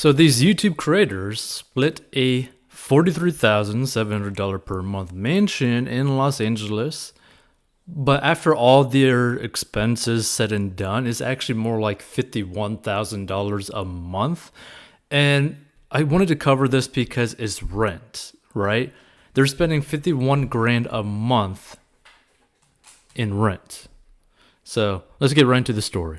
So these YouTube creators split a $43,700 per month mansion in Los Angeles, but after all their expenses said and done, it's actually more like $51,000 a month. And I wanted to cover this because it's rent, right? They're spending 51 grand a month in rent. So let's get right into the story.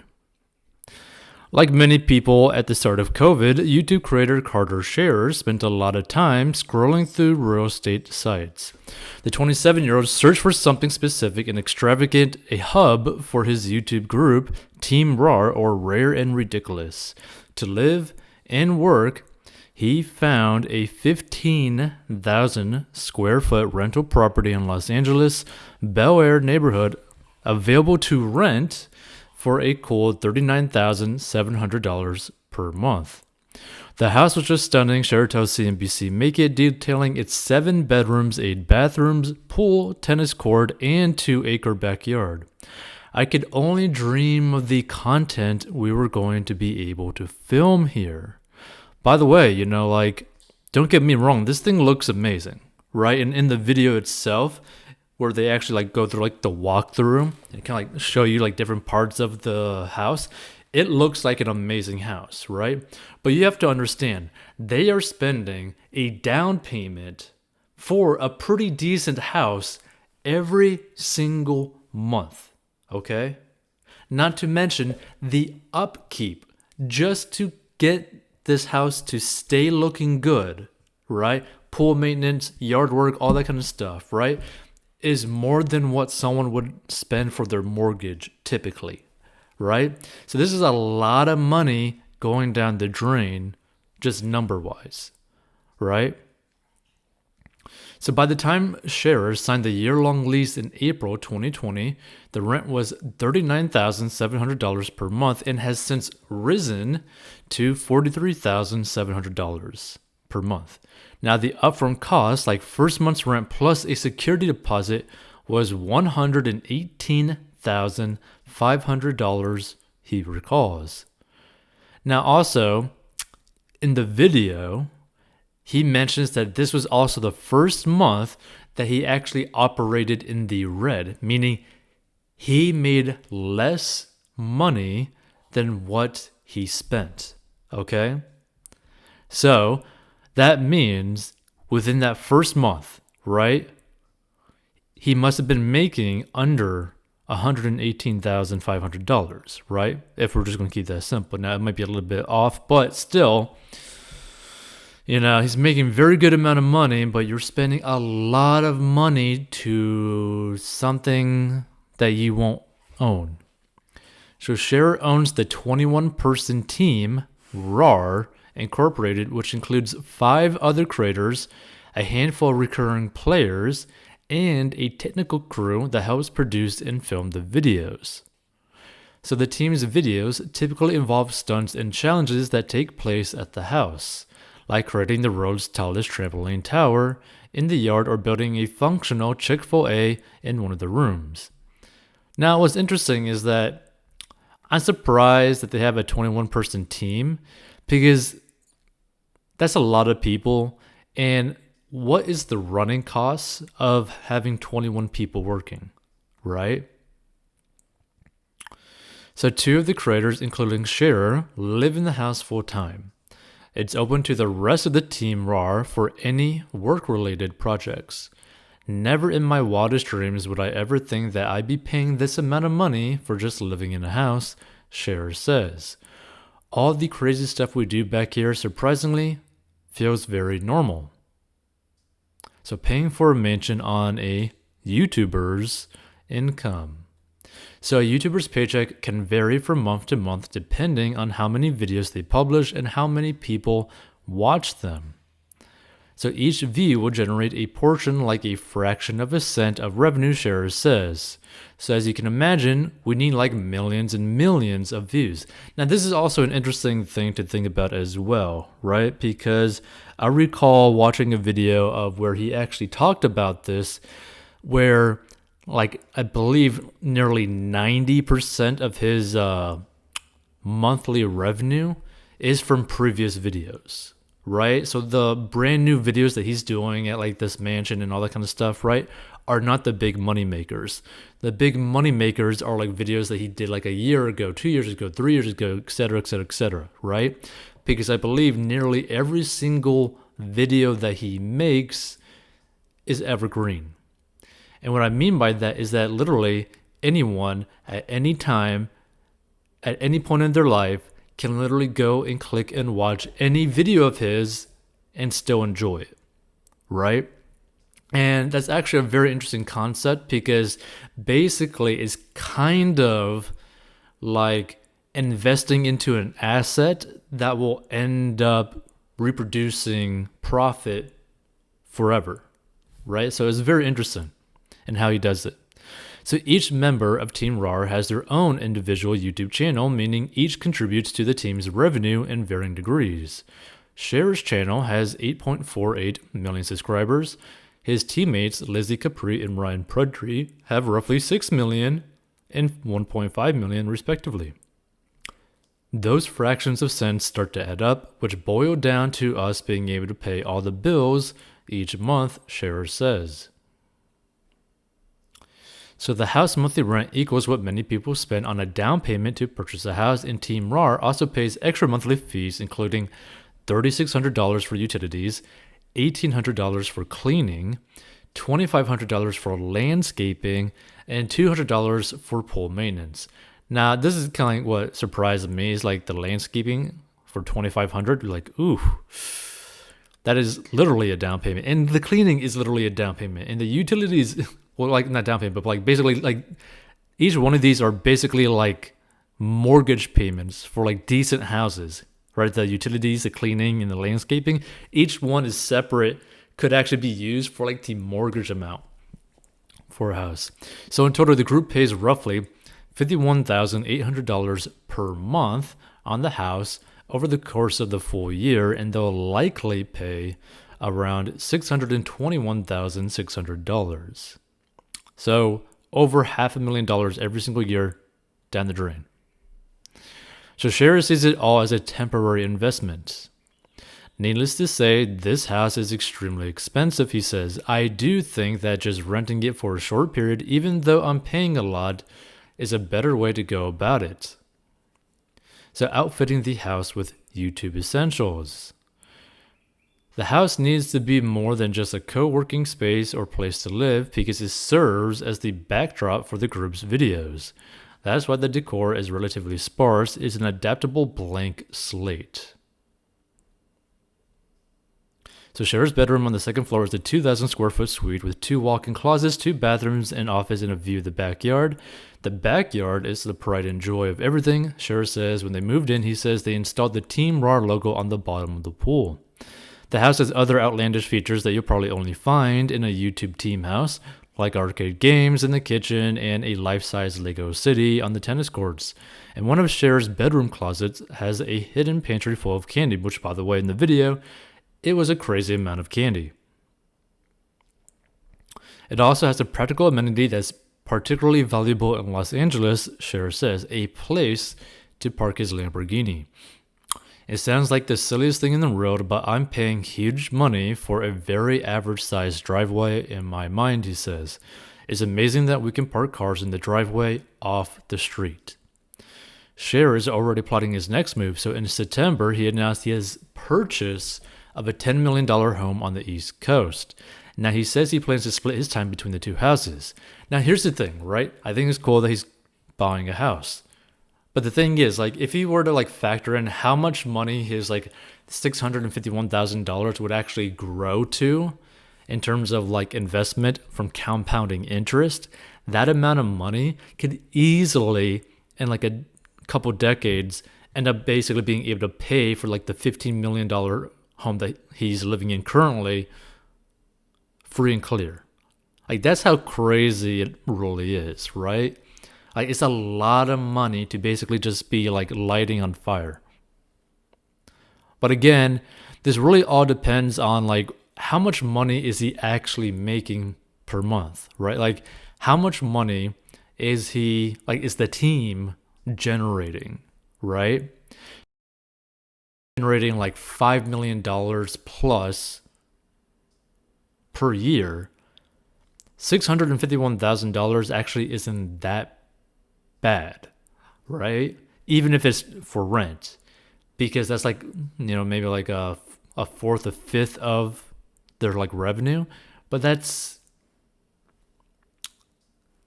Like many people at the start of COVID, YouTube creator Carter Scherer spent a lot of time scrolling through real estate sites. The 27-year-old searched for something specific and extravagant, a hub for his YouTube group, Team RAR, or Rare and Ridiculous. To live and work, he found a 15,000 square foot rental property in Los Angeles, Bel Air neighborhood, available to rent for a cool $39,700 per month. The house was just stunning, Scherer tells CNBC. Make It, detailing its 7 bedrooms, 8 bathrooms, pool, tennis court, and 2-acre backyard. I could only dream of the content we were going to be able to film here. By the way, don't get me wrong, this thing looks amazing, right? And in the video itself, where they actually go through the walkthrough and kind of show you different parts of the house, it looks like an amazing house, right? But you have to understand, they are spending a down payment for a pretty decent house every single month, okay? Not to mention the upkeep just to get this house to stay looking good, right? Pool maintenance, yard work, all that kind of stuff, right? Is more than what someone would spend for their mortgage typically, right? So this is a lot of money going down the drain, just number-wise, right? So by the time Scherer signed the year-long lease in April 2020, the rent was $39,700 per month and has since risen to $43,700 per month. Now, the upfront cost, like first month's rent plus a security deposit, was $118,500, he recalls. Now, also, in the video, he mentions that this was also the first month that he actually operated in the red, meaning he made less money than what he spent, okay? So that means within that first month, right, he must have been making under $118,500, right? If we're just going to keep that simple. Now, it might be a little bit off, but still, he's making a very good amount of money, but you're spending a lot of money to something that you won't own. So Scherer owns the 21-person team, RAR Incorporated, which includes 5 other creators, a handful of recurring players, and a technical crew that helps produce and film the videos. So the team's videos typically involve stunts and challenges that take place at the house, like creating the world's tallest trampoline tower in the yard or building a functional Chick-fil-A in one of the rooms. Now, what's interesting is that I'm surprised that they have a 21-person team, because that's a lot of people. And what is the running costs of having 21 people working, right? So 2 of the creators, including Scherer, live in the house full time. It's open to the rest of the team RAR for any work-related projects. Never in my wildest dreams would I ever think that I'd be paying this amount of money for just living in a house, Scherer says. All the crazy stuff we do back here, surprisingly, feels very normal. So paying for a mansion on a YouTuber's income. So a YouTuber's paycheck can vary from month to month depending on how many videos they publish and how many people watch them. So each view will generate a portion, like a fraction of a cent of revenue, Scherer says. So as you can imagine, we need millions and millions of views. Now this is also an interesting thing to think about as well, right? Because I recall watching a video of where he actually talked about this, where I believe nearly 90% of his monthly revenue is from previous videos, right? So the brand new videos that he's doing at like this mansion and all that kind of stuff, right, are not the big money makers. The big money makers are like videos that he did like a year ago, 2 years ago, 3 years ago, etc., etc., etc., right? Because I believe nearly every single video that he makes is evergreen. And what I mean by that is that literally anyone at any time, at any point in their life, can literally go and click and watch any video of his and still enjoy it, right? And that's actually a very interesting concept because basically it's kind of like investing into an asset that will end up reproducing profit forever, right? So it's very interesting in how he does it. So each member of Team RAR has their own individual YouTube channel, meaning each contributes to the team's revenue in varying degrees. Cher's channel has 8.48 million subscribers. His teammates, Lizzie Capri and Ryan Prudtree, have roughly 6 million and 1.5 million respectively. Those fractions of cents start to add up, which boil down to us being able to pay all the bills each month, Cher says. So the house monthly rent equals what many people spend on a down payment to purchase a house, and Team RAR also pays extra monthly fees, including $3,600 for utilities, $1,800 for cleaning, $2,500 for landscaping, and $200 for pool maintenance. Now, this is kind of like what surprised me is like the landscaping for $2,500. You're like, ooh, that is literally a down payment. And the cleaning is literally a down payment. And the utilities, well, like not down payment, but like basically like each one of these are basically like mortgage payments for like decent houses, right? The utilities, the cleaning, and the landscaping, each one is separate, could actually be used for like the mortgage amount for a house. So in total, the group pays roughly $51,800 per month on the house over the course of the full year, and they'll likely pay around $621,600. So over $500,000 every single year down the drain. So Cher sees it all as a temporary investment. Needless to say, this house is extremely expensive, he says. I do think that just renting it for a short period, even though I'm paying a lot, is a better way to go about it. So outfitting the house with YouTube essentials. The house needs to be more than just a co-working space or place to live because it serves as the backdrop for the group's videos. That's why the decor is relatively sparse. It's an adaptable blank slate. So Cher's bedroom on the second floor is a 2,000 square foot suite with 2 walk-in closets, 2 bathrooms, an office, and a view of the backyard. The backyard is the pride and joy of everything. Cher says when they moved in, he says they installed the Team RAR logo on the bottom of the pool. The house has other outlandish features that you'll probably only find in a YouTube team house, like arcade games in the kitchen and a life-size Lego city on the tennis courts. And one of Cher's bedroom closets has a hidden pantry full of candy, which, by the way, in the video, it was a crazy amount of candy. It also has a practical amenity that's particularly valuable in Los Angeles, Cher says, a place to park his Lamborghini. It sounds like the silliest thing in the world, but I'm paying huge money for a very average-sized driveway in my mind, he says. It's amazing that we can park cars in the driveway off the street. Cher is already plotting his next move, so in September, he announced his purchase of a $10 million home on the East Coast. Now, he says he plans to split his time between the two houses. Now, here's the thing, right? I think it's cool that he's buying a house. But the thing is, like, if he were to, like, factor in how much money his, like, $651,000 would actually grow to in terms of, like, investment from compounding interest, that amount of money could easily, in, like, a couple decades, end up basically being able to pay for, like, the $15 million home that he's living in currently free and clear. Like, that's how crazy it really is, right? Like, it's a lot of money to basically just be like lighting on fire. But again, this really all depends on like how much money is he actually making per month, right? Like, how much money is the team generating, right? generating like $5 million plus per year, $651,000 actually isn't that bad, right? Even if it's for rent, because that's like, maybe like a fourth, a fifth of their like revenue. But that's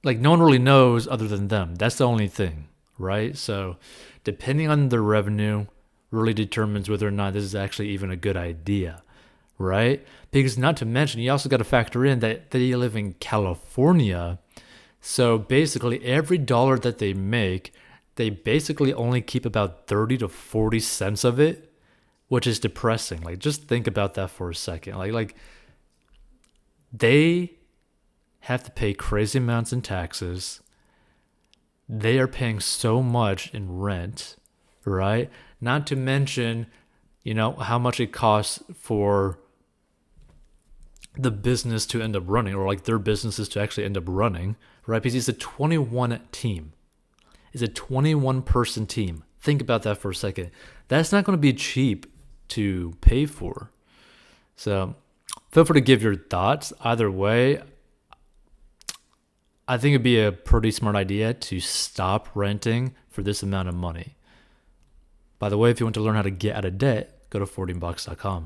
like, no one really knows other than them. That's the only thing, right? So depending on the revenue really determines whether or not this is actually even a good idea, right? Because not to mention, you also got to factor in that they live in California. So basically every dollar that they make, they basically only keep about 30 to 40 cents of it, which is depressing. Like, just think about that for a second. Like they have to pay crazy amounts in taxes. They are paying so much in rent, right? Not to mention, how much it costs for the business to end up running, or like their businesses to actually end up running, right? Because it's a 21 team. It's a 21 person team. Think about that for a second. That's not going to be cheap to pay for. So feel free to give your thoughts. Either way, I think it'd be a pretty smart idea to stop renting for this amount of money. By the way, if you want to learn how to get out of debt, go to 14bucks.com.